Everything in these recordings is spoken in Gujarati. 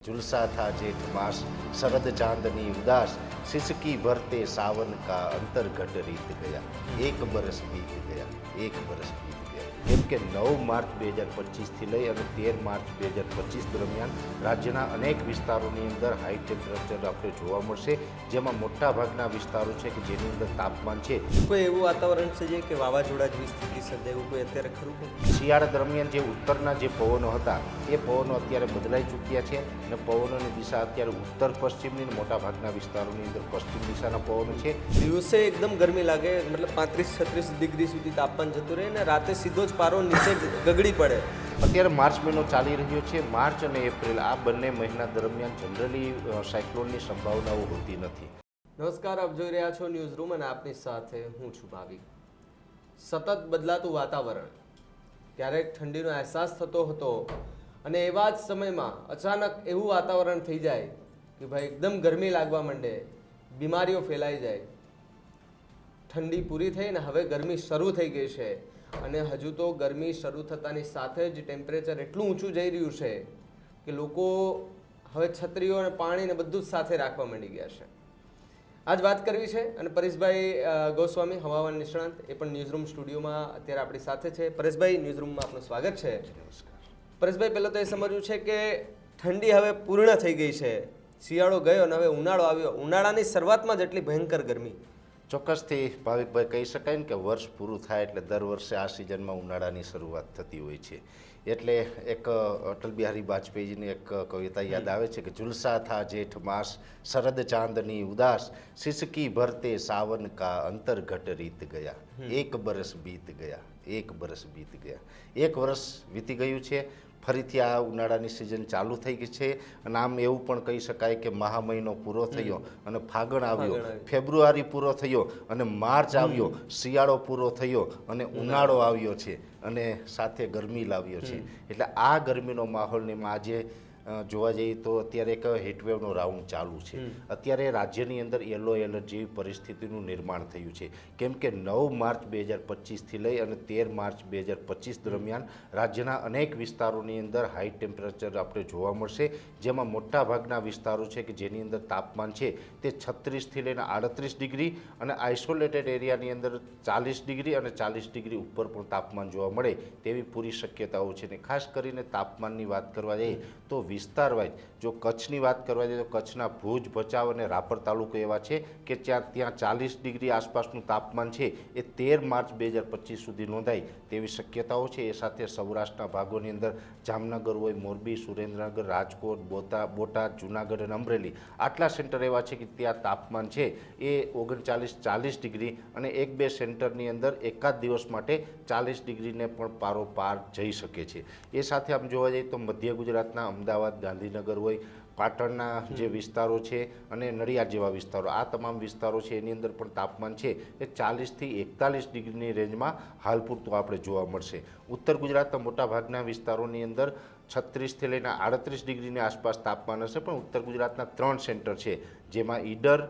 झुलसा था जेठ मास शरद चांदनी उदास सिसकी भरते सावन का अंतर घट रीत गया एक बरस बीत गया एक बरस बीत गया કેમ કે 9 માર્ચ 2025થી લઈ અને 13 માર્ચ 2025 દરમિયાન રાજ્યના અનેક વિસ્તારોની અંદર હાઈ ટેમ્પરેચર આપણે જોવા મળશે, જેમાં મોટા ભાગના વિસ્તારો છે કે જેની અંદર તાપમાન છે કોઈ એવું વાતાવરણ છે જે કે વાવાઝોડા જેવી સ્થિતિ સર્જાય એવું કોઈ અત્યારે ખરું કે શિયાળા દરમિયાન જે ઉત્તરના જે પવનો હતા એ પવનો અત્યારે બદલાઈ ચૂક્યા છે અને પવનોની દિશા અત્યારે ઉત્તર પશ્ચિમની અને મોટા ભાગના વિસ્તારોની અંદર પશ્ચિમ દિશાના પવનો છે. દિવસે એકદમ ગરમી લાગે, મતલબ 35-36 ડિગ્રી સુધી તાપમાન જતું રહે અને રાતે સીધો જ પારો નીચે ગગડી પડે. અત્યારે માર્ચ મહિનો ચાલી રહ્યો છે. માર્ચ અને એપ્રિલ આ બંને મહિના દરમિયાન જનરલી સાયક્લોનની સંભાવનાઓ હોતી નથી. નમસ્કાર, આપ જોઈ રહ્યા છો ન્યૂઝ રૂમ અને આપની સાથે હું છું ભાવિક. સતત બદલાતું વાતાવરણ, ક્યારેક ઠંડીનો અહેસાસ થતો હતો અને એવા જ સમયમાં અચાનક એવું વાતાવરણ થઈ જાય કે ભાઈ એકદમ ગરમી લાગવા માંડે, બીમારીઓ ફેલાઈ જાય. ઠંડી પૂરી થઈ ને હવે ગરમી શરૂ થઈ ગઈ છે અને હજુ તો ગરમી શરૂ થતાની સાથે જ ટેમ્પરેચર એટલું ઊંચું જઈ રહ્યું છે કે લોકો હવે છત્રીઓ અને પાણી ને બધું જ સાથે રાખવા માંડી ગયા છે. આજ વાત કરવી છે અને પરેશભાઈ ગોસ્વામી, હવામાન નિષ્ણાંત, એ પણ ન્યૂઝરૂમ સ્ટુડિયોમાં અત્યારે આપણી સાથે છે. પરેશભાઈ, ન્યૂઝરૂમમાં આપનું સ્વાગત છે. પરેશભાઈ, પહેલાં તો એ સમજવું છે કે ઠંડી હવે પૂર્ણ થઈ ગઈ છે, શિયાળો ગયો અને હવે ઉનાળો આવ્યો. ઉનાળાની શરૂઆતમાં જ એટલી ભયંકર ગરમી. ચોક્કસથી ભાવિકભાઈ કહી શકાય ને કે વર્ષ પૂરું થાય એટલે દર વર્ષે આ સિઝનમાં ઉનાળાની શરૂઆત થતી હોય છે. એટલે એક અટલ બિહારી વાજપેયીજીની એક કવિતા યાદ આવે છે કે ઝુલસા થા જેઠ માસ શરદ ચાંદની ઉદાસ સિસકી ભરતે સાવન કા અંતર ઘટ રીત ગયા એક બરસ બીત ગયા એક બરસ બીત ગયા. એક વર્ષ વીતી ગયું છે. ફરીથી આ ઉનાળાની સિઝન ચાલુ થઈ ગઈ છે અને આમ એવું પણ કહી શકાય કે મહા મહિનો પૂરો થયો અને ફાગણ આવ્યો, ફેબ્રુઆરી પૂરો થયો અને માર્ચ આવ્યો, શિયાળો પૂરો થયો અને ઉનાળો આવ્યો છે અને સાથે ગરમી લાવ્યો છે. એટલે આ ગરમીનો માહોલમાં આજે જોવા જઈએ તો અત્યારે એક હીટવેવનો રાઉન્ડ ચાલુ છે. અત્યારે રાજ્યની અંદર યલો એલર્ટ જેવી પરિસ્થિતિનું નિર્માણ થયું છે, કેમ કે 9 માર્ચ 2025થી લઈ અને 13 માર્ચ 2025 દરમિયાન રાજ્યના અનેક વિસ્તારોની અંદર હાઈ ટેમ્પરેચર આપણે જોવા મળશે, જેમાં મોટા ભાગના વિસ્તારો છે કે જેની અંદર તાપમાન છે તે 36થી લઈને 38 ડિગ્રી અને આઇસોલેટેડ એરિયાની અંદર 40 ડિગ્રી અને 40 ડિગ્રી ઉપર પણ તાપમાન જોવા મળે તેવી પૂરી શક્યતાઓ છે. ને ખાસ કરીને તાપમાનની વાત કરવા જઈએ તો વિસ્તાર વાઇઝ જો કચ્છની વાત કરવા જઈએ તો કચ્છના ભુજ, ભચાઉ અને રાપર તાલુકો એવા છે કે ત્યાં 40 ડિગ્રી આસપાસનું તાપમાન છે એ 13 માર્ચ 2025 સુધી નોંધાય તેવી શક્યતાઓ છે. એ સાથે સૌરાષ્ટ્રના ભાગોની અંદર જામનગર હોય, મોરબી, સુરેન્દ્રનગર, રાજકોટ, બોટાદ, જૂનાગઢ અને અમરેલી આટલા સેન્ટર એવા છે કે ત્યાં તાપમાન છે એ 39-40 ડિગ્રી અને એક બે સેન્ટરની અંદર એકાદ દિવસ માટે 40 ડિગ્રીને પણ પાર જઈ શકે છે. એ સાથે આમ જોવા જઈએ તો મધ્ય ગુજરાતના અમદાવાદ, ગાંધીનગર હોય, પાટણના જે વિસ્તારો છે અને નડિયાદ જેવા વિસ્તારો, આ તમામ વિસ્તારો છે એની અંદર પણ તાપમાન છે એ 40થી 41 ડિગ્રીની રેન્જમાં હાલ પૂરતું આપણે જોવા મળશે. ઉત્તર ગુજરાતના મોટા ભાગના વિસ્તારોની અંદર 36થી લઈને 38 ડિગ્રીની આસપાસ તાપમાન હશે, પણ ઉત્તર ગુજરાતના 3 સેન્ટર છે જેમાં ઈડર,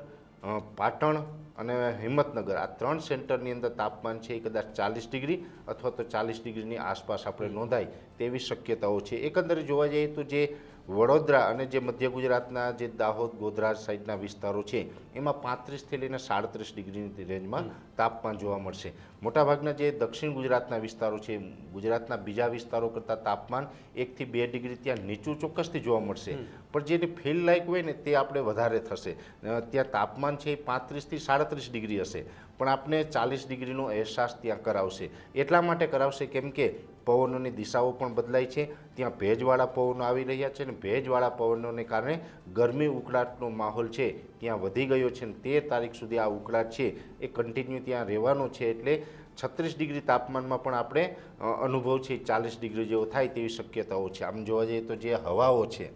પાટણ અને હિંમતનગર, આ 3 સેન્ટરની અંદર તાપમાન છે એ કદાચ 40 ડિગ્રી અથવા તો 40 ડિગ્રીની આસપાસ આપણે નોંધાય તેવી શક્યતાઓ છે. એકંદરે જોવા જઈએ તો જે વડોદરા અને જે મધ્ય ગુજરાતના જે દાહોદ, ગોધરા સાઈડના વિસ્તારો છે એમાં 35થી લઈને 37 ડિગ્રીની રેન્જમાં તાપમાન જોવા મળશે. મોટાભાગના જે દક્ષિણ ગુજરાતના વિસ્તારો છે, ગુજરાતના બીજા વિસ્તારો કરતાં તાપમાન 1થી 2 ડિગ્રી ત્યાં નીચું ચોક્કસથી જોવા મળશે, પણ જેની ફીલ લાયક હોય ને તે આપણે વધારે થશે. ત્યાં તાપમાન છે એ 35થી 37 ડિગ્રી હશે, પણ આપણે 40 ડિગ્રીનો અહેસાસ ત્યાં કરાવશે. એટલા માટે કરાવશે કેમ કે પવનોની દિશાઓ પણ બદલાય છે, ત્યાં ભેજવાળા પવનો આવી રહ્યા છે અને ભેજવાળા પવનોને કારણે ગરમી ઉકળાટનો માહોલ છે ત્યાં વધી ગયો છે અને 13 તારીખ સુધી આ ઉકળાટ છે એ કન્ટિન્યુ ત્યાં રહેવાનો છે. એટલે 36 ડિગ્રી તાપમાનમાં પણ આપણે અનુભવ છે 40 ડિગ્રી જેવો થાય તેવી શક્યતાઓ છે. આમ જોવા જઈએ તો જે હવાઓ છે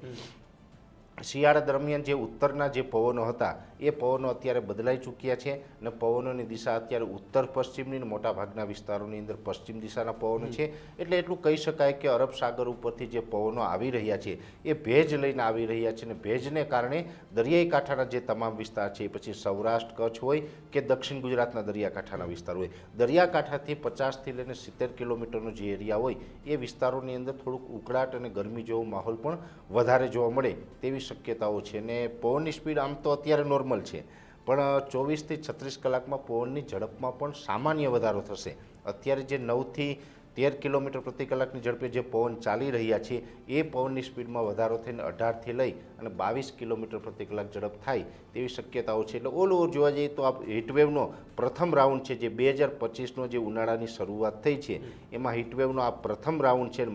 શિયાળા દરમિયાન જે ઉત્તરના જે પવનો હતા એ પવનો અત્યારે બદલાઈ ચૂક્યા છે અને પવનોની દિશા અત્યારે ઉત્તર પશ્ચિમની અને મોટાભાગના વિસ્તારોની અંદર પશ્ચિમ દિશાના પવનો છે. એટલે એટલું કહી શકાય કે અરબ સાગર ઉપરથી જે પવનો આવી રહ્યા છે એ ભેજ લઈને આવી રહ્યા છે અને ભેજને કારણે દરિયાઈ કાંઠાના જે તમામ વિસ્તાર છે, પછી સૌરાષ્ટ્ર કચ્છ હોય કે દક્ષિણ ગુજરાતના દરિયાકાંઠાના વિસ્તાર હોય, દરિયાકાંઠાથી 50થી લઈને 70 કિલોમીટરનો જે એરિયા હોય એ વિસ્તારોની અંદર થોડુંક ઉકળાટ અને ગરમી જેવો માહોલ પણ વધારે જોવા મળે તેવી શક્યતાઓ છે. અને પવનની સ્પીડ આમ તો અત્યારે નોર્મલ છે, પણ 24થી 36 કલાકમાં પવનની ઝડપમાં પણ સામાન્ય વધારો થશે. અત્યારે જે 9થી 13 કિલોમીટર પ્રતિ કલાકની ઝડપે જે પવન ચાલી રહ્યા છે એ પવનની સ્પીડમાં વધારો થઈને 18થી લઈ અને 22 કિલોમીટર પ્રતિ કલાક ઝડપ થાય તેવી શક્યતાઓ છે. એટલે ઓલ ઓવર જોવા જઈએ તો આ હીટવેવનો પ્રથમ રાઉન્ડ છે, જે 2025નો જે ઉનાળાની શરૂઆત થઈ છે એમાં હીટવેવનો આ પ્રથમ રાઉન્ડ છે.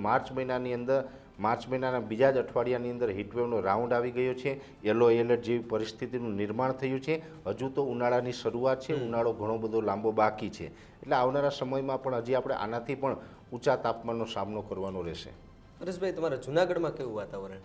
માર્ચ મહિનાના બીજા જ અઠવાડિયાની અંદર હીટવેવનો રાઉન્ડ આવી ગયો છે. યલો એલર્ટ જેવી પરિસ્થિતિનું નિર્માણ થયું છે. હજુ તો ઉનાળાની શરૂઆત છે, ઉનાળો ઘણો બધો લાંબો બાકી છે. એટલે આવનારા સમયમાં પણ હજી આપણે આનાથી પણ ઊંચા તાપમાનનો સામનો કરવાનો રહેશે. હરેશભાઈ, તમારા જૂનાગઢમાં કેવું વાતાવરણ?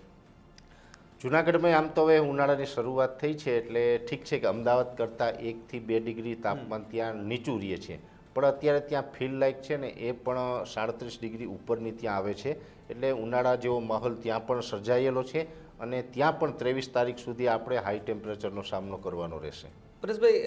જૂનાગઢમાં આમ તો હવે ઉનાળાની શરૂઆત થઈ છે એટલે ઠીક છે કે અમદાવાદ કરતાં 1 થી 2 ડિગ્રી તાપમાન ત્યાં નીચું રહે છે, પણ અત્યારે ત્યાં ફીલ લાઇક છે ને એ પણ 37 ડિગ્રી ઉપરની ત્યાં આવે છે. એટલે ઉનાળા જેવો માહોલ ત્યાં પણ સર્જાયેલો છે અને ત્યાં પણ 23 તારીખ સુધી આપણે હાઈ ટેમ્પરેચરનો સામનો કરવાનો રહેશે. પરેશભાઈ,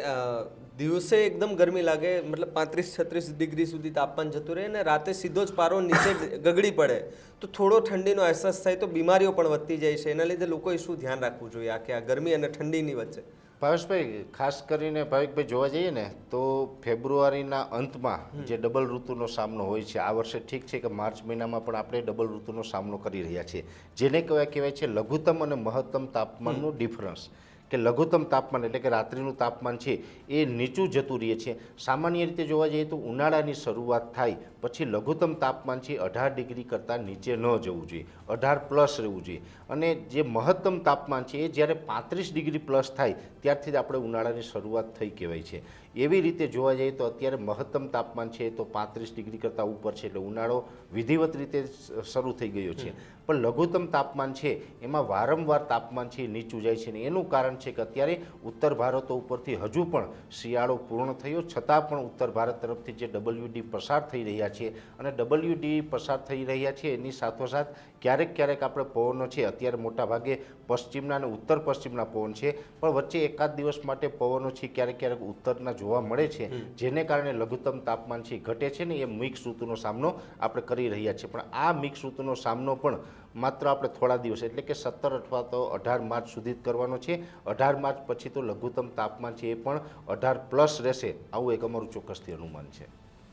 દિવસે એકદમ ગરમી લાગે, મતલબ 35-36 ડિગ્રી સુધી તાપમાન જતું રહે અને રાતે સીધો જ પારો નીચે ગગડી પડે તો થોડો ઠંડીનો અહેસાસ થાય તો બીમારીઓ પણ વધતી જાય છે. એના લીધે લોકોએ શું ધ્યાન રાખવું જોઈએ આ ગરમી અને ઠંડીની વચ્ચે? ભાવેશભાઈ, ખાસ કરીને ભાવિકભાઈ જોવા જઈએ ને તો ફેબ્રુઆરીના અંતમાં જે ડબલ ઋતુનો સામનો હોય છે, આ વર્ષે ઠીક છે કે માર્ચ મહિનામાં પણ આપણે ડબલ ઋતુનો સામનો કરી રહ્યા છીએ, જેને કહેવાય છે લઘુત્તમ અને મહત્તમ તાપમાનનું ડિફરન્સ. કે લઘુત્તમ તાપમાન એટલે કે રાત્રિનું તાપમાન છે એ નીચું જતું રહે છે. સામાન્ય રીતે જોવા જઈએ તો ઉનાળાની શરૂઆત થાય પછી લઘુત્તમ તાપમાન છે 18 ડિગ્રી કરતાં નીચે ન જવું જોઈએ, 18 પ્લસ રહેવું જોઈએ. અને જે મહત્તમ તાપમાન છે એ જ્યારે 35 ડિગ્રી પ્લસ થાય ત્યારથી જ આપણે ઉનાળાની શરૂઆત થઈ કહેવાય છે. એવી રીતે જોવા જઈએ તો અત્યારે મહત્તમ તાપમાન છે તો 35 ડિગ્રી કરતાં ઉપર છે, એટલે ઉનાળો વિધિવત રીતે શરૂ થઈ ગયો છે. પણ લઘુત્તમ તાપમાન છે એમાં વારંવાર તાપમાન છે નીચું જાય છે, ને એનું કારણ છે કે અત્યારે ઉત્તર ભારત ઉપરથી હજુ પણ શિયાળો પૂર્ણ થયો છતાં પણ ઉત્તર ભારત તરફથી જે WD પસાર થઈ રહ્યા છે અને WD પસાર થઈ રહ્યા છે એની સાથોસાથ ક્યારેક આપણે પવનો છે, અત્યારે મોટાભાગે પશ્ચિમના અને ઉત્તર પશ્ચિમના પવન છે, પણ વચ્ચે એકાદ દિવસ માટે પવનો છે ક્યારેક ઉત્તરના જોવા મળે છે, જેને કારણે લઘુત્તમ તાપમાન છે ઘટે છે ને એ મિક્સ ઋતુનો સામનો આપણે કરી રહ્યા છીએ. પણ આ મિક્સ ઋતુનો સામનો પણ માત્ર આપણે થોડા દિવસ એટલે કે 17 અથવા તો 18 માર્ચ સુધી જ કરવાનો છે. 18 માર્ચ પછી તો લઘુત્તમ તાપમાન છે એ પણ 18 પ્લસ રહેશે, આવું એક અમારું ચોક્કસથી અનુમાન છે.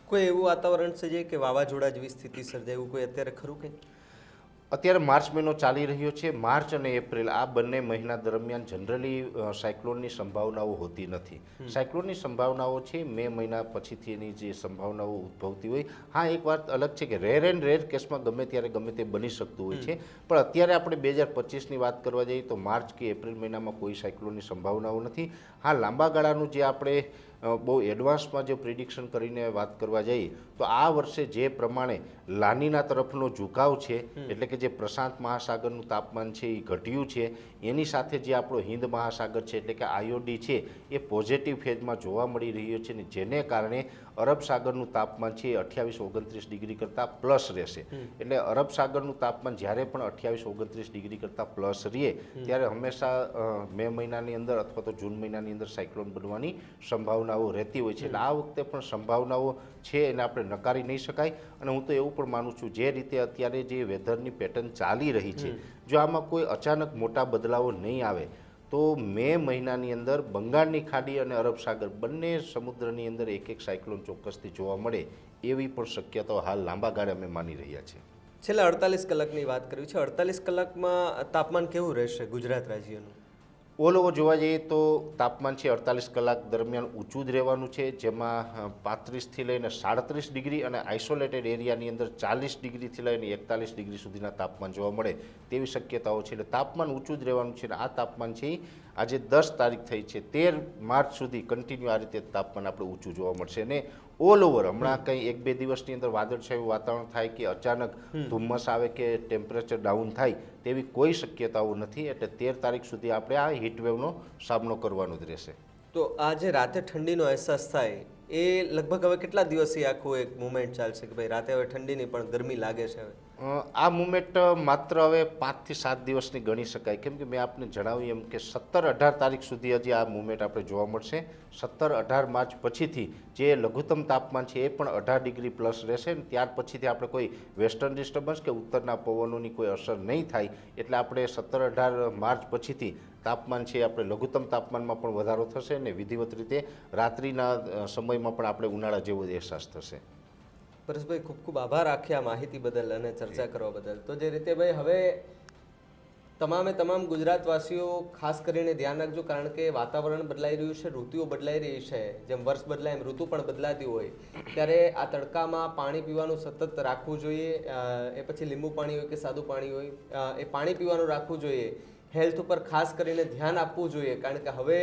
કોઈ એવું વાતાવરણ સર્જાય કે વાવાઝોડા જેવી સ્થિતિ સર્જાય એવું કોઈ અત્યારે ખરું કંઈ? અત્યારે માર્ચ મહિનો ચાલી રહ્યો છે. માર્ચ અને એપ્રિલ આ બંને મહિના દરમિયાન જનરલી સાયક્લોનની સંભાવનાઓ હોતી નથી. સાયક્લોનની સંભાવનાઓ છે મે મહિના પછીથી એની જે સંભાવનાઓ ઉદ્ભવતી હોય. હા, એક વાત અલગ છે કે રેર એન્ડ રેર કેસમાં ગમે ત્યારે ગમે તે બની શકતું હોય છે, પણ અત્યારે આપણે 2025ની વાત કરવા જઈએ તો માર્ચ કે એપ્રિલ મહિનામાં કોઈ સાયક્લોનની સંભાવનાઓ નથી. હા, લાંબા ગાળાનું જે આપણે બહુ એડવાન્સમાં જે પ્રિડિક્શન કરીને વાત કરવા જઈએ તો આ વર્ષે જે પ્રમાણે લાનીના તરફનો ઝુકાવ છે, એટલે કે જે પ્રશાંત મહાસાગરનું તાપમાન છે એ ઘટ્યું છે, એની સાથે જે આપણો હિન્દ મહાસાગર છે એટલે કે આઈઓડી છે એ પોઝિટિવ ફેઝમાં જોવા મળી રહ્યો છે, ને જેને કારણે અરબ સાગરનું તાપમાન છે એ 28-29 ડિગ્રી કરતાં પ્લસ રહેશે. એટલે અરબ સાગરનું તાપમાન જ્યારે પણ 28-29 ડિગ્રી કરતાં પ્લસ રહે ત્યારે હંમેશા મે મહિનાની અંદર અથવા તો જૂન મહિનાની અંદર સાયક્લોન બનવાની સંભાવનાઓ રહેતી હોય છે. એટલે આ વખતે પણ સંભાવનાઓ છે એને આપણે નકારી નહીં શકાય. અને હું તો એવું પણ માનું છું જે રીતે અત્યારે જે વેધરની પેટર્ન ચાલી રહી છે, જો આમાં કોઈ અચાનક મોટા બદલાવો નહીં આવે તો મે મહિનાની અંદર બંગાળની ખાડી અને અરબ સાગર બંને સમુદ્રની અંદર એક સાયક્લોન ચોક્કસથી જોવા મળે એવી પણ શક્યતાઓ હાલ લાંબા ગાળે અમે માની રહ્યા છીએ. છેલ્લા 48 કલાકની વાત કરવી છે. 48 કલાકમાં તાપમાન કેવું રહેશે ગુજરાત રાજ્યનું? ઓલ ઓવર જોવા જઈએ તો તાપમાન છે 48 કલાક દરમિયાન ઊંચું જ રહેવાનું છે, જેમાં 35થી લઈને 37 ડિગ્રી અને આઇસોલેટેડ એરિયાની અંદર 40 ડિગ્રીથી લઈને 41 ડિગ્રી સુધીના તાપમાન જોવા મળે તેવી શક્યતાઓ છે. એટલે તાપમાન ઊંચું જ રહેવાનું છે. અને આ તાપમાન છે આજે 10 તારીખ થઈ છે, 13 માર્ચ સુધી કન્ટિન્યુ આ રીતે તાપમાન આપણે ઊંચું જોવા મળશે. અને ઓલ ઓવર હમણાં કંઈ 1-2 દિવસની અંદર વાદળછાયું વાતાવરણ થાય કે અચાનક ધુમ્મસ આવે કે ટેમ્પરેચર ડાઉન થાય તેવી કોઈ શક્યતાઓ નથી. એટલે 13 તારીખ સુધી આપણે આ હીટવેવનો સામનો કરવાનો જ રહેશે. તો આ જે રાતે ઠંડીનો અહેસાસ થાય એ લગભગ હવે કેટલા દિવસથી આખું એક મુવમેન્ટ ચાલશે કે ભાઈ રાતે હવે ઠંડી નહીં પણ ગરમી લાગે છે હવે? આ મુમેન્ટ માત્ર હવે 5 થી 7 દિવસની ગણી શકાય, કેમ કે મેં આપને જણાવ્યું એમ કે 17-18 તારીખ સુધી હજી આ મુમેન્ટ આપણે જોવા મળશે. 17-18 માર્ચ પછીથી જે લઘુત્તમ તાપમાન છે એ પણ 18 ડિગ્રી પ્લસ રહેશે ને ત્યાર પછીથી આપણે કોઈ વેસ્ટર્ન ડિસ્ટર્બન્સ કે ઉત્તરના પવનોની કોઈ અસર નહીં થાય. એટલે આપણે 17-18 માર્ચ પછીથી તાપમાન છે આપણે લઘુત્તમ તાપમાનમાં પણ વધારો થશે અને વિધિવત રીતે રાત્રિના સમયમાં પણ આપણે ઉનાળા જેવો જ અહેસાસ થશે. પરેશભાઈ, ખૂબ ખૂબ આભાર આખી આ માહિતી બદલ અને ચર્ચા કરવા બદલ. તો જે રીતે ભાઈ હવે તમામ ગુજરાતવાસીઓ ખાસ કરીને ધ્યાન રાખજો, કારણ કે વાતાવરણ બદલાઈ રહ્યું છે, ઋતુઓ બદલાઈ રહી છે. જેમ વર્ષ બદલાય એમ ઋતુ પણ બદલાતી હોય, ત્યારે આ તડકામાં પાણી પીવાનું સતત રાખવું જોઈએ. એ પછી લીંબુ પાણી હોય કે સાદું પાણી હોય, એ પાણી પીવાનું રાખવું જોઈએ. હેલ્થ ઉપર ખાસ કરીને ધ્યાન આપવું જોઈએ, કારણ કે હવે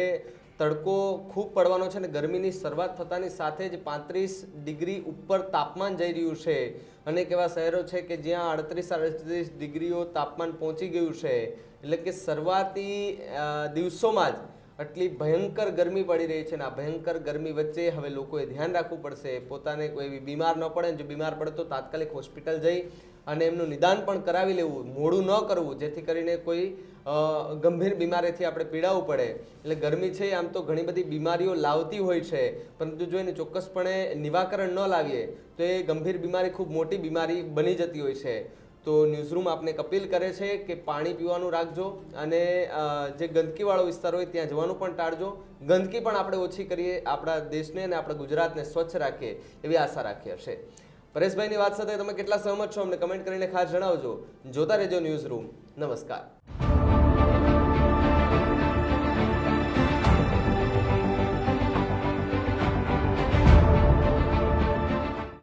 તડકો ખૂબ પડવાનો છે અને ગરમીની શરૂઆત થતાની સાથે જ 35 ડિગ્રી ઉપર તાપમાન જઈ રહ્યું છે. અનેક એવા શહેરો છે કે જ્યાં 38 ડિગ્રીઓ તાપમાન પહોંચી ગયું છે. એટલે કે શરૂઆતી દિવસોમાં જ આટલી ભયંકર ગરમી પડી રહી છે અને આ ભયંકર ગરમી વચ્ચે હવે લોકોએ ધ્યાન રાખવું પડશે. પોતાને કોઈ બીમાર ન પડે, જો બીમાર પડે તો તાત્કાલિક હોસ્પિટલ જઈ અને એમનું નિદાન પણ કરાવી લેવું, મોડું ન કરવું, જેથી કરીને કોઈ ગંભીર બીમારીથી આપણે પીડાવું પડે. એટલે ગરમી છે આમ તો ઘણી બધી બીમારીઓ લાવતી હોય છે, પરંતુ જો એને ચોક્કસપણે નિવારણ ન લાવીએ તો એ ગંભીર બીમારી ખૂબ મોટી બીમારી બની જતી હોય છે. તો ન્યૂઝરૂમ આપને એક અપીલ કરે છે કે પાણી પીવાનું રાખજો અને જે ગંદકીવાળો વિસ્તાર હોય ત્યાં જવાનું પણ ટાળજો. ગંદકી પણ આપણે ઓછી કરીએ, આપણા દેશને અને આપણા ગુજરાતને સ્વચ્છ રાખીએ એવી આશા રાખીએ છે. પરેશભાઈની વાત સાથે તમે કેટલા સહમત છો અમને કમેન્ટ કરીને ખાસ જણાવજો. જોતા રહેજો ન્યૂઝરૂમ. નમસ્કાર.